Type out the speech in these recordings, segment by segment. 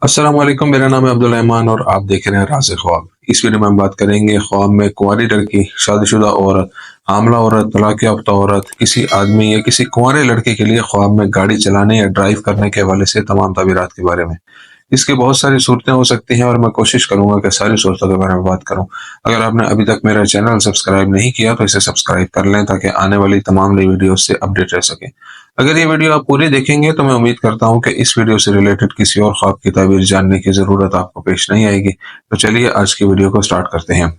अस्सलाम वालेकुम। मेरा नाम है अब्दुल रहमान और आप देख रहे हैं राज़ ख्वाब। इस वीडियो में हम बात करेंगे ख्वाब में कुंवारी लड़की, शादीशुदा औरत, हामला औरत, तलाक याफ्ता औरत, किसी आदमी या किसी कुंवारे लड़के के लिए ख्वाब में गाड़ी चलाने या ड्राइव करने के हवाले से तमाम ताबीरात के बारे में। इसकी बहुत सारी सूरतें हो सकती हैं और मैं कोशिश करूंगा कि सारी सूरतों के बारे में बात करूं। अगर आपने अभी तक मेरा चैनल सब्सक्राइब नहीं किया तो इसे सब्सक्राइब कर लें ताकि आने वाली तमाम नई वीडियो से अपडेट रह सके। अगर ये वीडियो आप पूरी देखेंगे तो मैं उम्मीद करता हूं कि इस वीडियो से रिलेटेड किसी और ख्वाब की ताबीर जानने की ज़रूरत आपको पेश नहीं आएगी। तो चलिए आज की वीडियो को स्टार्ट करते हैं।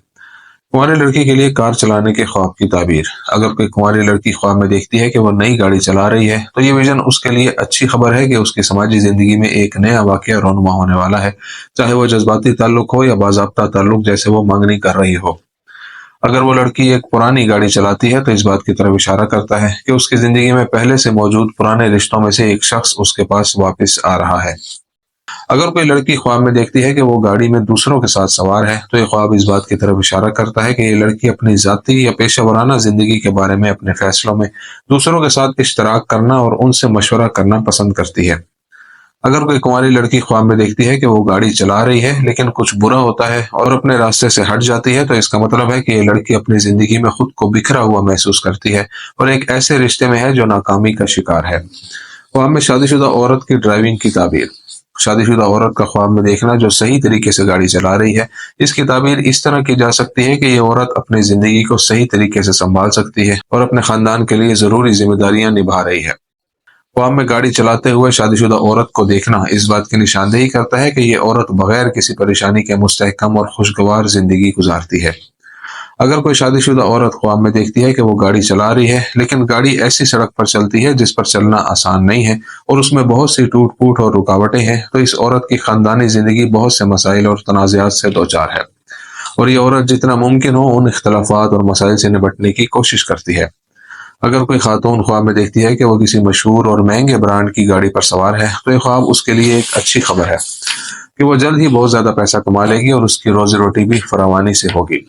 कुंवारी लड़की के लिए कार चलाने के ख्वाब की ताबीर। अगर कोई कुंवारी लड़की ख्वाब में देखती है कि वो नई गाड़ी चला रही है तो ये विजन उसके लिए अच्छी खबर है कि उसकी समाजी जिंदगी में एक नया वाकया रोनुमा होने वाला है, चाहे वो जज्बाती ताल्लुक हो या बाज़ाब्ता ताल्लुक जैसे वो मांगनी कर रही हो। अगर वो लड़की एक पुरानी गाड़ी चलाती है तो इस बात की तरफ इशारा करता है कि उसकी जिंदगी में पहले से मौजूद पुराने रिश्तों में से एक शख्स उसके पास वापस आ रहा है। अगर कोई लड़की ख्वाब में देखती है कि वो गाड़ी में दूसरों के साथ सवार है तो ये ख्वाब इस बात की तरफ इशारा करता है कि ये लड़की अपनी जाती या पेशा वराना जिंदगी के बारे में अपने फैसलों में दूसरों के साथ इश्तराक करना और उनसे मशवरा करना पसंद करती है। अगर कोई कुंवारी लड़की ख्वाब में देखती है कि वो गाड़ी चला रही है लेकिन कुछ बुरा होता है और अपने रास्ते से हट जाती है तो इसका मतलब है कि ये लड़की अपनी जिंदगी में खुद को बिखरा हुआ महसूस करती है और एक ऐसे रिश्ते में है जो नाकामी का शिकार है। ख्वाब में शादीशुदा औरत की ड्राइविंग की ताबीर। शादीशुदा औरत का ख्वाब में देखना जो सही तरीके से गाड़ी चला रही है, इसकी ताबीर इस तरह की जा सकती है कि ये औरत अपनी जिंदगी को सही तरीके से संभाल सकती है और अपने खानदान के लिए जरूरी जिम्मेदारियां निभा रही है। ख्वाब में गाड़ी चलाते हुए शादीशुदा औरत को देखना इस बात की निशानदेही करता है कि ये औरत बगैर किसी परेशानी के मुस्तहकम और खुशगवार जिंदगी गुजारती है। अगर कोई शादीशुदा औरत ख्वाब में देखती है कि वो गाड़ी चला रही है लेकिन गाड़ी ऐसी सड़क पर चलती है जिस पर चलना आसान नहीं है और उसमें बहुत सी टूट फूट और रुकावटें हैं तो इस औरत की खानदानी जिंदगी बहुत से मसाइल और तनाज़ात से दो चार है और ये औरत जितना मुमकिन हो उन इख्तलाफात और मसाइल से निपटने की कोशिश करती है। अगर कोई खातून ख्वाब में देखती है कि वो किसी मशहूर और महंगे ब्रांड की गाड़ी पर सवार है तो ये ख्वाब उसके लिए एक अच्छी खबर है कि वो जल्द ही बहुत ज्यादा पैसा कमा लेगी और उसकी रोजी रोटी भी फरावानी से होगी।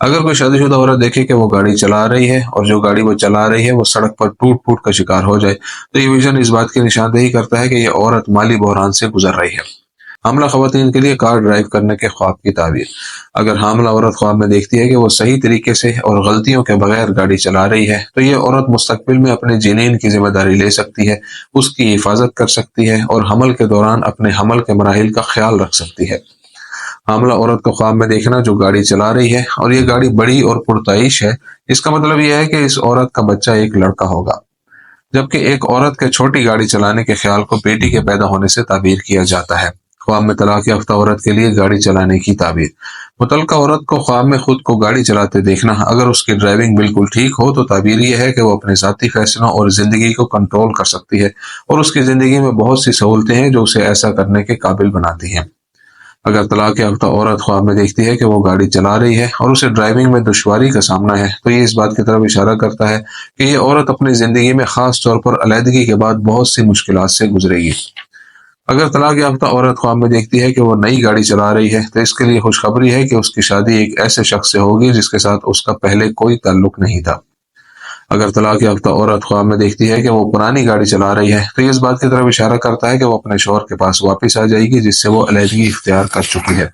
अगर कोई शादीशुदा औरत देखे कि वो गाड़ी चला रही है और जो गाड़ी वो चला रही है वो सड़क पर टूट फूट का शिकार हो जाए तो ये विजन इस बात की निशानदेही करता है कि ये औरत माली बहरान से गुजर रही है। हामला खवातीन के लिए कार ड्राइव करने के ख्वाब की ताबीर। अगर हामला औरत ख्वाब में देखती है कि वो सही तरीके से और गलतियों के बगैर गाड़ी चला रही है तो ये औरत मुस्तकबिल में अपने जिनीन की जिम्मेदारी ले सकती है, उसकी हिफाजत कर सकती है और हमल के दौरान अपने हमल के मराहिल का ख्याल रख सकती है। हामला औरत को ख्वाब में देखना जो गाड़ी चला रही है और ये गाड़ी बड़ी और पुरताइश है, इसका मतलब यह है कि इस औरत का बच्चा एक लड़का होगा। जबकि एक औरत के छोटी गाड़ी चलाने के ख्याल को बेटी के पैदा होने से ताबीर किया जाता है। ख्वाब में तलाक याफ्ता औरत के लिए गाड़ी चलाने की ताबीर। मुतल्लिका औरत को ख्वाब में खुद को गाड़ी चलाते देखना, अगर उसकी ड्राइविंग बिल्कुल ठीक हो तो ताबीर यह है कि वो अपने ज़ाती फैसलों और जिंदगी को कंट्रोल कर सकती है और उसकी जिंदगी में बहुत सी सहूलतें हैं जो उसे ऐसा करने के काबिल बनाती हैं। अगर तलाक याफ्ता औरत ख्वाब में देखती है कि वो गाड़ी चला रही है और उसे ड्राइविंग में दुश्वारी का सामना है तो ये इस बात की तरफ इशारा करता है कि ये औरत अपनी जिंदगी में खास तौर पर अलहदगी के बाद बहुत सी मुश्किलात से गुजरेगी। अगर तलाक याफ्ता औरत ख्वाब में देखती है कि वो नई गाड़ी चला रही है तो इसके लिए खुशखबरी है कि उसकी शादी एक ऐसे शख्स से होगी जिसके साथ उसका पहले कोई ताल्लुक नहीं था। अगर तलाक याफ्ता औरत ख्वाब में देखती है कि वो पुरानी गाड़ी चला रही है तो ये इस बात की तरफ इशारा करता है कि वो अपने शौहर के पास वापस आ जाएगी जिससे वो अलहदगी इख्तियार कर चुकी है।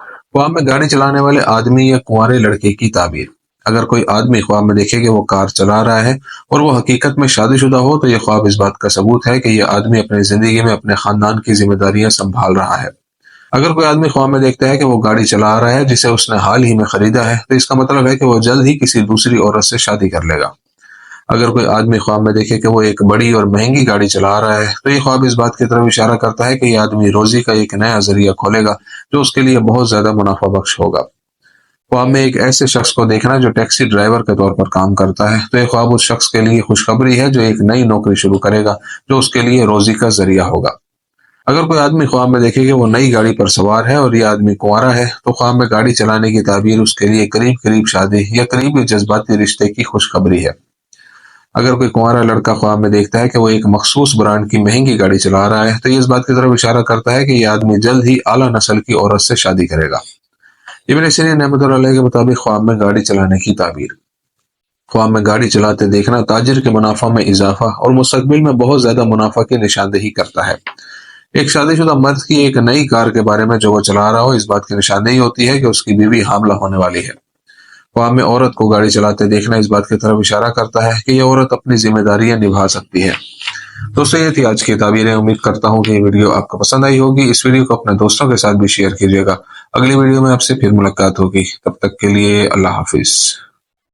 ख्वाब में गाड़ी चलाने वाले आदमी या कुंवारे लड़के की ताबीर। अगर कोई आदमी ख्वाब में देखे कि वो कार चला रहा है और वो हकीकत में शादीशुदा हो तो यह ख्वाब इस बात का सबूत है कि यह आदमी अपनी जिंदगी में अपने खानदान की जिम्मेदारियां संभाल रहा है। अगर कोई आदमी ख्वाब में देखता है कि वो गाड़ी चला रहा है जिसे उसने हाल ही में खरीदा है तो इसका मतलब है कि वो जल्द ही किसी दूसरी औरत से शादी कर लेगा। अगर कोई आदमी ख्वाब में देखे कि वो एक बड़ी और महंगी गाड़ी चला रहा है तो ये ख्वाब इस बात की तरफ इशारा करता है कि ये आदमी रोजी का एक नया जरिया खोलेगा जो उसके लिए बहुत ज्यादा मुनाफा बख्श होगा। ख्वाब में एक ऐसे शख्स को देखना जो टैक्सी ड्राइवर के तौर पर काम करता है तो ये ख्वाब उस शख्स के लिए खुशखबरी है जो एक नई नौकरी शुरू करेगा जो उसके लिए रोजी का जरिया होगा। अगर कोई आदमी ख्वाब में देखे कि वो नई गाड़ी पर सवार है और ये आदमी कुंवारा है तो ख्वाब में गाड़ी चलाने की ताबीर उसके लिए करीब करीब शादी या करीबी जज्बाती रिश्ते की खुशखबरी है। अगर कोई कुंवारा लड़का ख्वाब में देखता है कि वो एक मखसूस ब्रांड की महंगी गाड़ी चला रहा है तो ये इस बात की तरफ इशारा करता है कि यह आदमी जल्द ही आला नस्ल की औरत से शादी करेगा। इब्न सीरीन रहमतुल्लाह अलैह के मुताबिक ख्वाब में गाड़ी चलाने की ताबीर। ख्वाब में गाड़ी चलाते देखना ताजिर के मुनाफा में इजाफा और मुस्तकबिल में बहुत ज्यादा मुनाफा की निशानदेही करता है। ایک شادی شدہ مرد کی ایک نئی کار کے بارے میں جو وہ چلا رہا ہو اس بات کی نشاندہی ہوتی ہے کہ اس کی بیوی حاملہ ہونے والی ہے۔ خواب میں عورت کو گاڑی چلاتے دیکھنا اس بات کی طرف اشارہ کرتا ہے کہ یہ عورت اپنی ذمہ داریاں نبھا سکتی ہے۔ دوستوں یہ تھی آج کی تعبیریں، امید کرتا ہوں کہ یہ ویڈیو آپ کو پسند آئی ہوگی۔ اس ویڈیو کو اپنے دوستوں کے ساتھ بھی شیئر کیجیے گا۔ اگلی ویڈیو میں آپ سے پھر ملاقات ہوگی، تب تک کے لیے اللہ حافظ۔